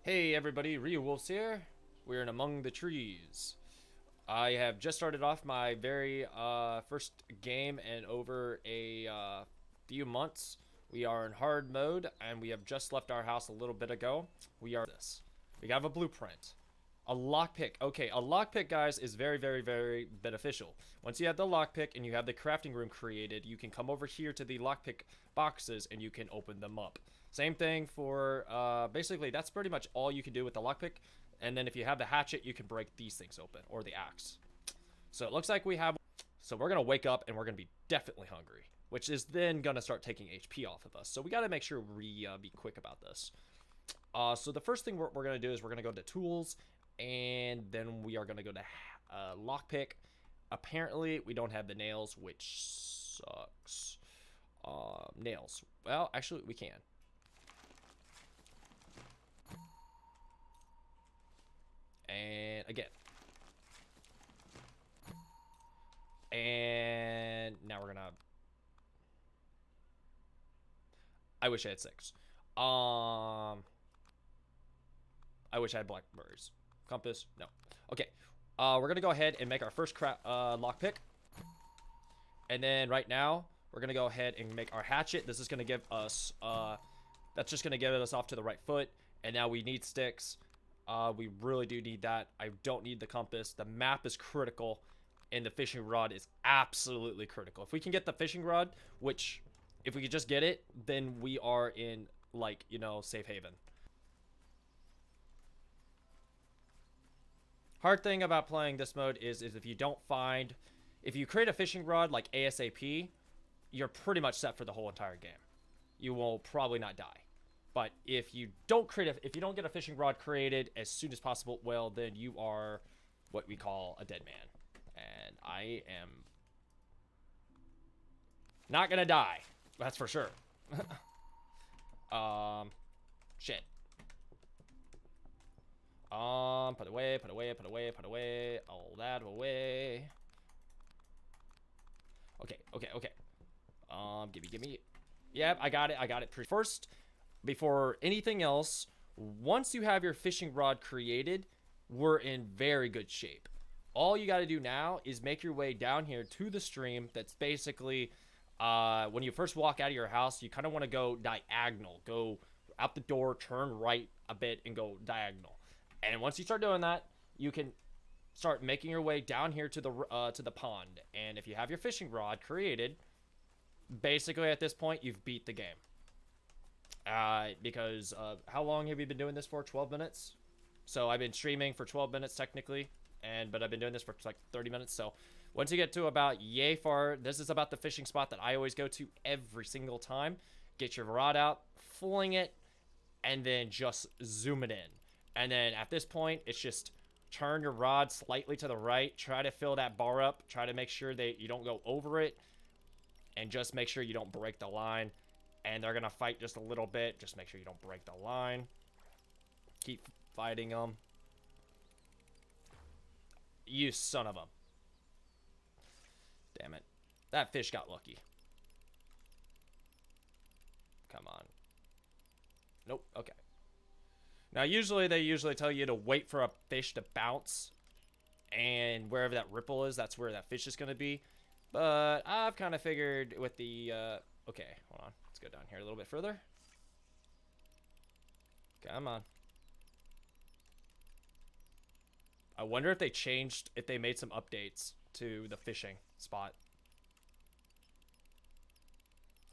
Hey everybody, Ryu Wolves here. We're in Among the Trees. I have just started off my very first game in over a few months. We are in hard mode and we have just left our house a little bit ago. We are this. We have a blueprint. A lockpick. Okay, a lockpick, guys, is very, very, very beneficial. Once you have the lockpick and you have the crafting room created, you can come over here to the lockpick boxes and you can open them up. Same thing for, basically, that's pretty much all you can do with the lockpick. And then if you have the hatchet, you can break these things open, or the axe. So it looks like we have, so we're going to wake up and we're going to be definitely hungry, which is then going to start taking HP off of us. So we got to make sure we be quick about this. So the first thing we're going to do is we're going to go to tools, and then we are going to go to lockpick. Apparently, we don't have the nails, which sucks. Nails. Well, actually, we can. And again. And now we're gonna. I wish I had 6. I wish I had blackberries. Compass, no. Okay. We're gonna go ahead and make our first lockpick. And then right now, we're gonna go ahead and make our hatchet. This is gonna give us that's just gonna get us off to the right foot. And now we need sticks. We really do need that. I don't need the compass. The map is critical, and the fishing rod is absolutely critical. If we can get the fishing rod, which if we could just get it, then we are in, like, you know, safe haven. Hard thing about playing this mode is if you don't find, if you create a fishing rod like ASAP, you're pretty much set for the whole entire game. You will probably not die. But if you don't if you don't get a fishing rod created as soon as possible, well, then you are what we call a dead man. And I am not gonna die. That's for sure. Shit. Put away, put away, put away, put away. All that away. Okay, okay, okay. Gimme. Yep, I got it. First, before anything else, once you have your fishing rod created, we're in very good shape. All you got to do now is make your way down here to the stream. That's basically, when you first walk out of your house, you kind of want to go diagonal. Go out the door, turn right a bit, and go diagonal. And once you start doing that, you can start making your way down here to the pond. And if you have your fishing rod created, basically at this point, you've beat the game. Because how long have you been doing this for? 12 minutes? So I've been streaming for 12 minutes technically, but I've been doing this for like 30 minutes. So once you get to about yay far, this is about the fishing spot that I always go to every single time. Get your rod out, fling it, and then just zoom it in. And then at this point, it's just turn your rod slightly to the right, try to fill that bar up, try to make sure that you don't go over it, and just make sure you don't break the line. And they're gonna fight just a little bit. Just make sure you don't break the line. Keep fighting them. You son of a... Damn it. That fish got lucky. Come on. Nope, okay. Now, they usually tell you to wait for a fish to bounce. And wherever that ripple is, that's where that fish is gonna be. But I've kind of figured with the... okay, hold on. Let's go down here a little bit further. Come on. I wonder if they made some updates to the fishing spot.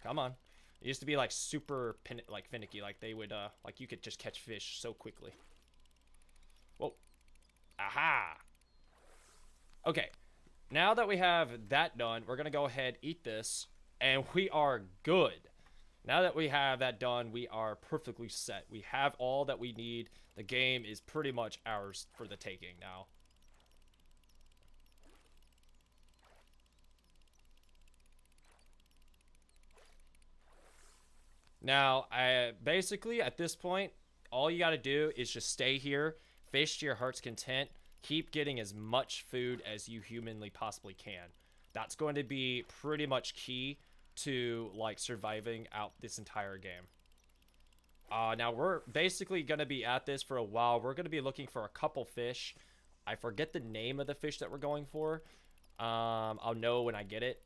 Come on. It used to be like super finicky, like they would like you could just catch fish so quickly. Whoa. Aha. Okay. Now that we have that done, we're gonna go ahead, eat this, and we are good. Now that we have that done, we are perfectly set. We have all that we need. The game is pretty much ours for the taking now. Now, basically, at this point, all you got to do is just stay here, fish to your heart's content, keep getting as much food as you humanly possibly can. That's going to be pretty much key to, like, surviving out this entire game. Now we're basically going to be at this for a while. We're going to be looking for a couple fish. I forget the name of the fish that we're going for. I'll know when I get it,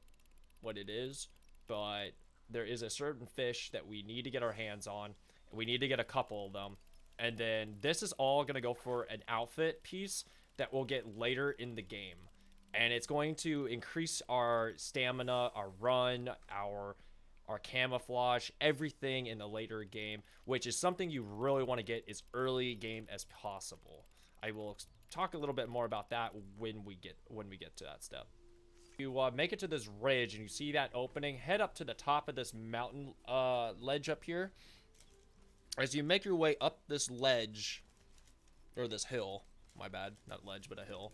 what it is. But there is a certain fish that we need to get our hands on. We need to get a couple of them. And then this is all going to go for an outfit piece that we'll get later in the game. And it's going to increase our stamina, our run, our camouflage, everything in the later game, which is something you really want to get as early game as possible. I will talk a little bit more about that when we get to that step. You make it to this ridge and you see that opening, head up to the top of this mountain ledge up here. As you make your way up this ledge, or this hill, my bad, not ledge, but a hill,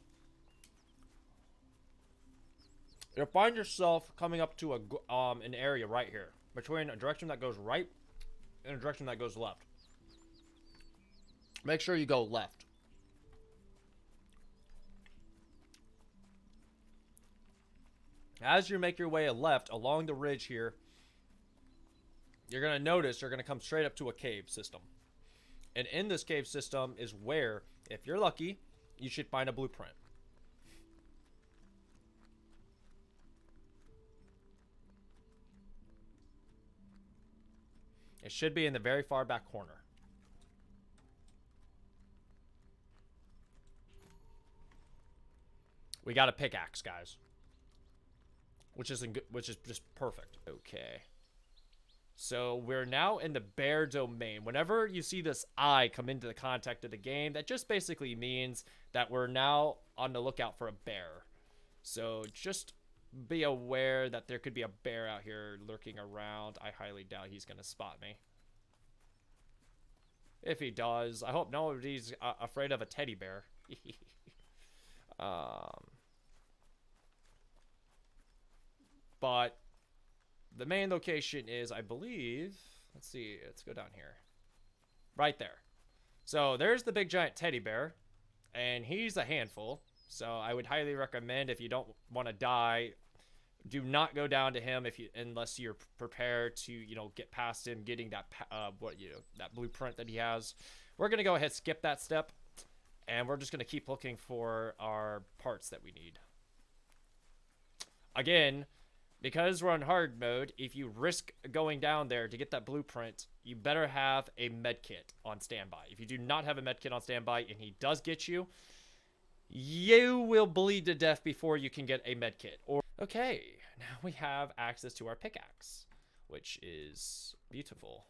you'll find yourself coming up to an area right here, between a direction that goes right and a direction that goes left. Make sure you go left. As you make your way left along the ridge here, you're going to notice you're going to come straight up to a cave system. And in this cave system is where, if you're lucky, you should find a blueprint. It should be in the very far back corner. We got a pickaxe, guys. Which is just perfect. Okay. So we're now in the bear domain. Whenever you see this eye come into the contact of the game, that just basically means that we're now on the lookout for a bear. So just be aware that there could be a bear out here lurking around. I highly doubt he's going to spot me. If he does, I hope nobody's afraid of a teddy bear. But the main location is, I believe, let's see, let's go down here. Right there. So there's the big giant teddy bear, and he's a handful. So I would highly recommend, if you don't want to die, do not go down to him unless you're prepared to, get past him, getting that that blueprint that he has. We're gonna go ahead, skip that step, and we're just gonna keep looking for our parts that we need. Again, because we're on hard mode, if you risk going down there to get that blueprint, you better have a med kit on standby. If you do not have a med kit on standby and he does get you, you will bleed to death before you can get a med kit. Okay, now we have access to our pickaxe, which is beautiful.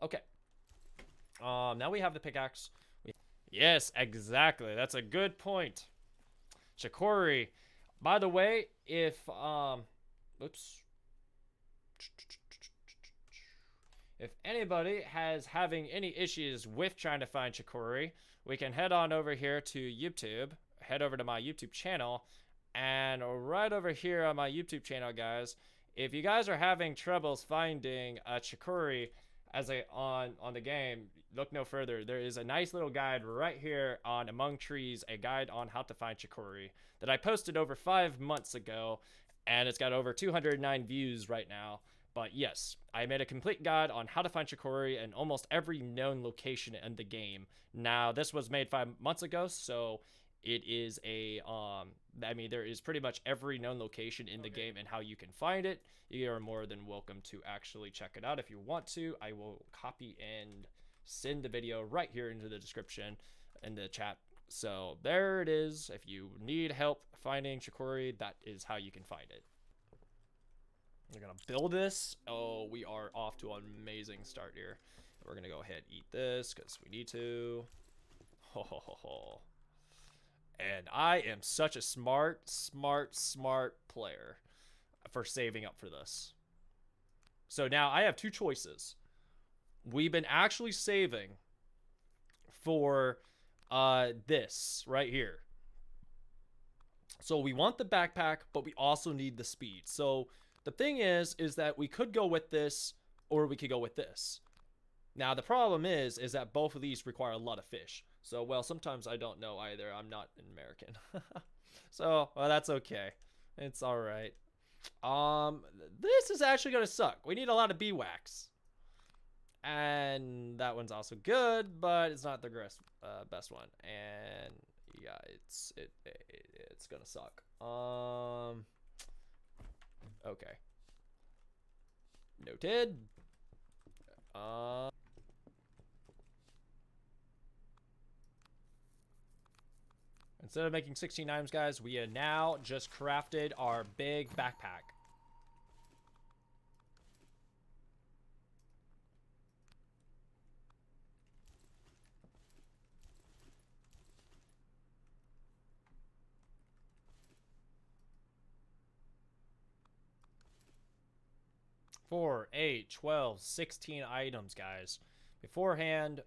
Okay. Now we have the pickaxe. Yes, exactly. That's a good point. Chikori. By the way, if oops. If anybody has having any issues with trying to find Chikori, we can head on over here to YouTube. Head over to my YouTube channel, and right over here on my YouTube channel, guys, if you guys are having troubles finding a Chikori on the game, look no further. There is a nice little guide right here on Among Trees, a guide on how to find Chikori that I posted over 5 months ago, and it's got over 209 views right now. But yes, I made a complete guide on how to find Chikori in almost every known location in the game. Now, this was made 5 months ago, so it is there is pretty much every known location in the game and how you can find it. You are more than welcome to actually check it out if you want to. I will copy and send the video right here into the description in the chat. So there it is. If you need help finding Chikori, that is how you can find it. We're gonna build this. Oh, we are off to an amazing start here. We're gonna go ahead and eat this because we need to. Ho ho ho ho. And I am such a smart player for saving up for this. So now I have two choices. We've been actually saving for this right here. So we want the backpack, but we also need the speed. So the thing is that we could go with this or we could go with this. Now the problem is that both of these require a lot of fish. So, well, sometimes I don't know either. I'm not an American. So, well, that's okay. It's all right. This is actually gonna suck. We need a lot of bee wax, and that one's also good, but it's not the best one. And yeah, it's gonna suck. Okay. Noted. Instead of making 16 items, guys, we have now just crafted our big backpack. Four, 8, 12, 16 items, guys. Beforehand,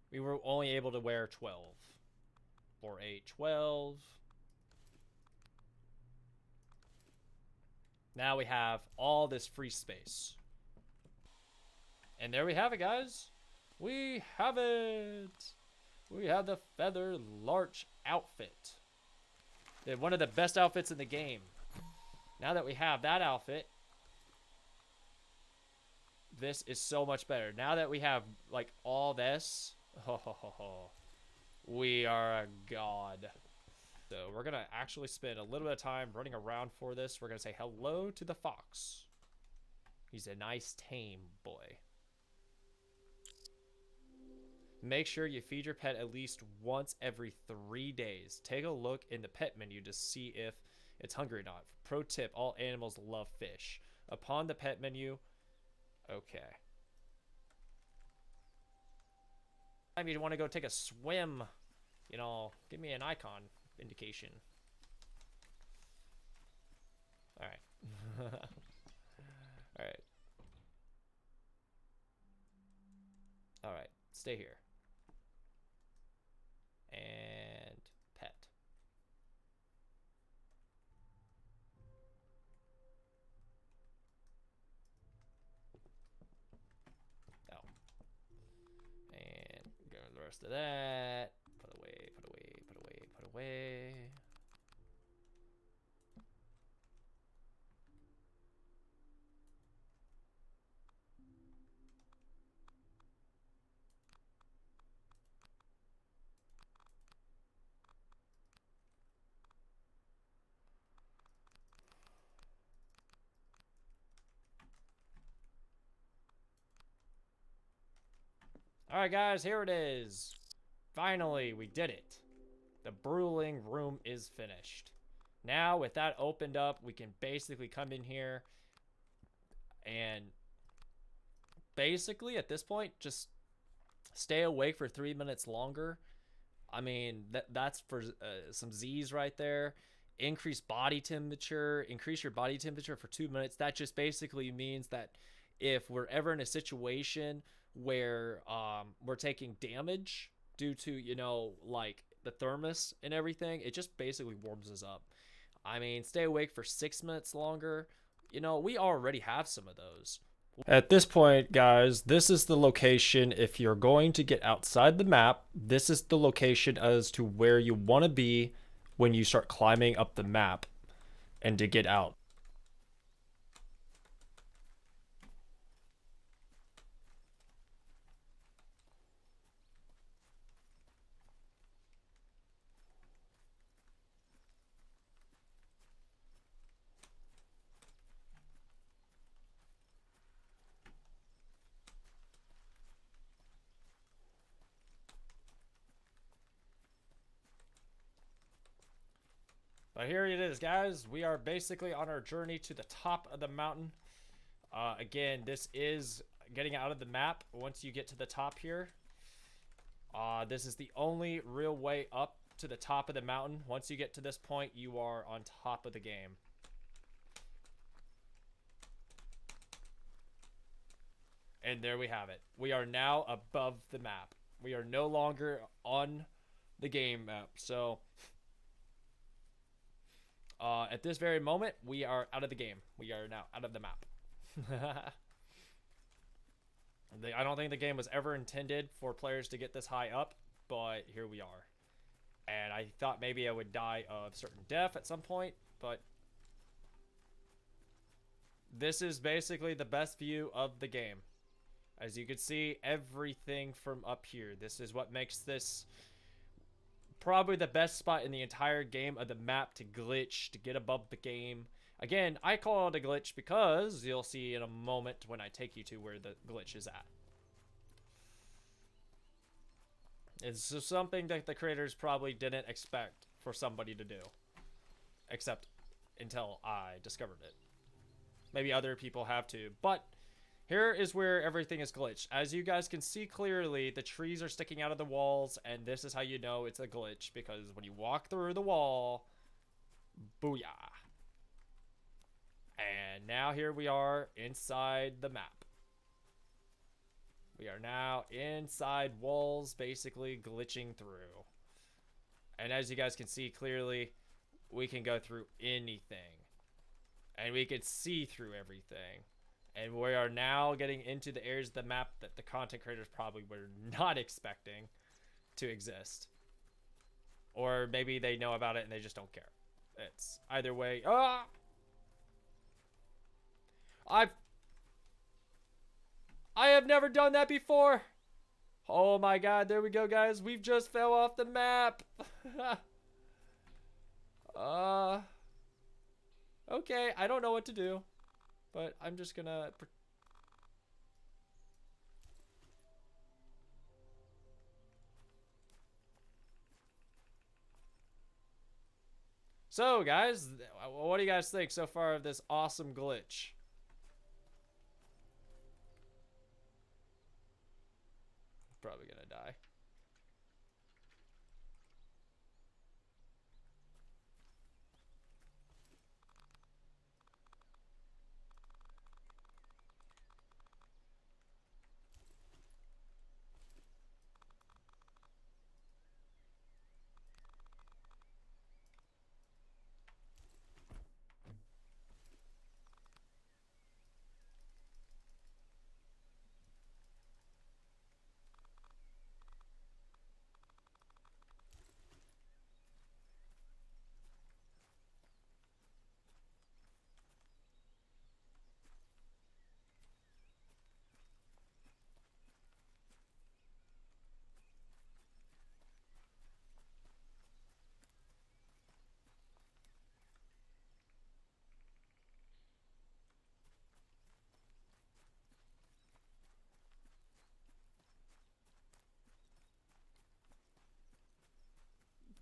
we were only able to wear 12. 4, 8, 12. Now we have all this free space. And there we have it, guys. We have it. We have the Feather Larch outfit. One of the best outfits in the game. Now that we have that outfit, this is so much better. Now that we have, like, all this, we are a god. So we're going to actually spend a little bit of time running around for this. We're going to say hello to the fox. He's a nice, tame boy. Make sure you feed your pet at least once every 3 days. Take a look in the pet menu to see if it's hungry or not. Pro tip, all animals love fish. Upon the pet menu, okay. I mean, you want to go take a swim, you know, give me an icon indication. All right. All right. All right. Stay here. And pet. Oh. And go the rest of that. Put away, put away, put away, put away. Alright guys, here it is. Finally, we did it. The brewing room is finished. Now, with that opened up, we can basically come in here and basically, at this point, just stay awake for 3 minutes longer. I mean, that's for some Z's right there. Increase body temperature. Increase your body temperature for 2 minutes. That just basically means that if we're ever in a situation where we're taking damage due to, you know, like the thermos and everything, it just basically warms us up. I mean, stay awake for 6 minutes longer. You know, we already have some of those. At this point, guys, this is the location. If you're going to get outside the map, this is the location as to where you want to be when you start climbing up the map and to get out. But here it is, guys. We are basically on our journey to the top of the mountain. Again, this is getting out of the map once you get to the top here. This is the only real way up to the top of the mountain. Once you get to this point, you are on top of the game. And there we have it. We are now above the map. We are no longer on the game map. So, at this very moment, we are out of the game. We are now out of the map. I don't think the game was ever intended for players to get this high up, but here we are. And I thought maybe I would die of certain death at some point, but this is basically the best view of the game. As you can see, everything from up here. This is what makes this probably the best spot in the entire game of the map to glitch, to get above the game. Again, I call it a glitch because you'll see in a moment when I take you to where the glitch is at. It's just something that the creators probably didn't expect for somebody to do. Except until I discovered it. Maybe other people have too. But here is where everything is glitched. As you guys can see clearly, the trees are sticking out of the walls. And this is how you know it's a glitch. Because when you walk through the wall, booyah. And now here we are inside the map. We are now inside walls, basically glitching through. And as you guys can see clearly, we can go through anything. And we can see through everything. And we are now getting into the areas of the map that the content creators probably were not expecting to exist. Or maybe they know about it and they just don't care. It's either way. Ah! I have never done that before. Oh my god, there we go, guys. We've just fell off the map. Okay, I don't know what to do, but I'm just gonna... So, guys, what do you guys think so far of this awesome glitch? Probably gonna die.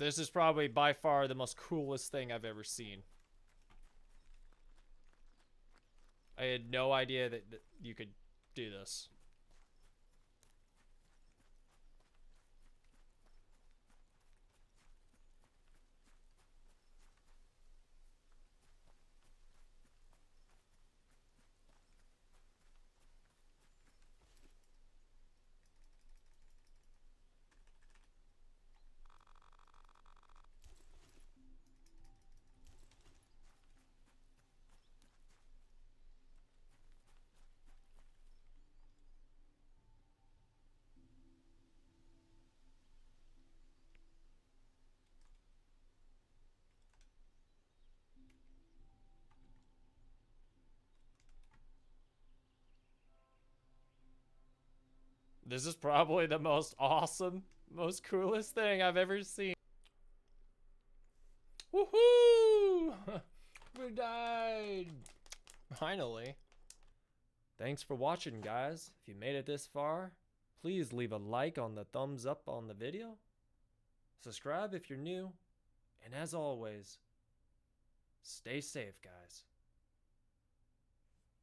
This is probably by far the most coolest thing I've ever seen. I had no idea that you could do this. This is probably the most awesome, most coolest thing I've ever seen. Woohoo! We died! Finally. Thanks for watching, guys. If you made it this far, please leave a like on the thumbs up on the video. Subscribe if you're new. And as always, stay safe, guys.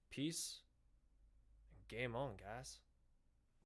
Peace and game on, guys.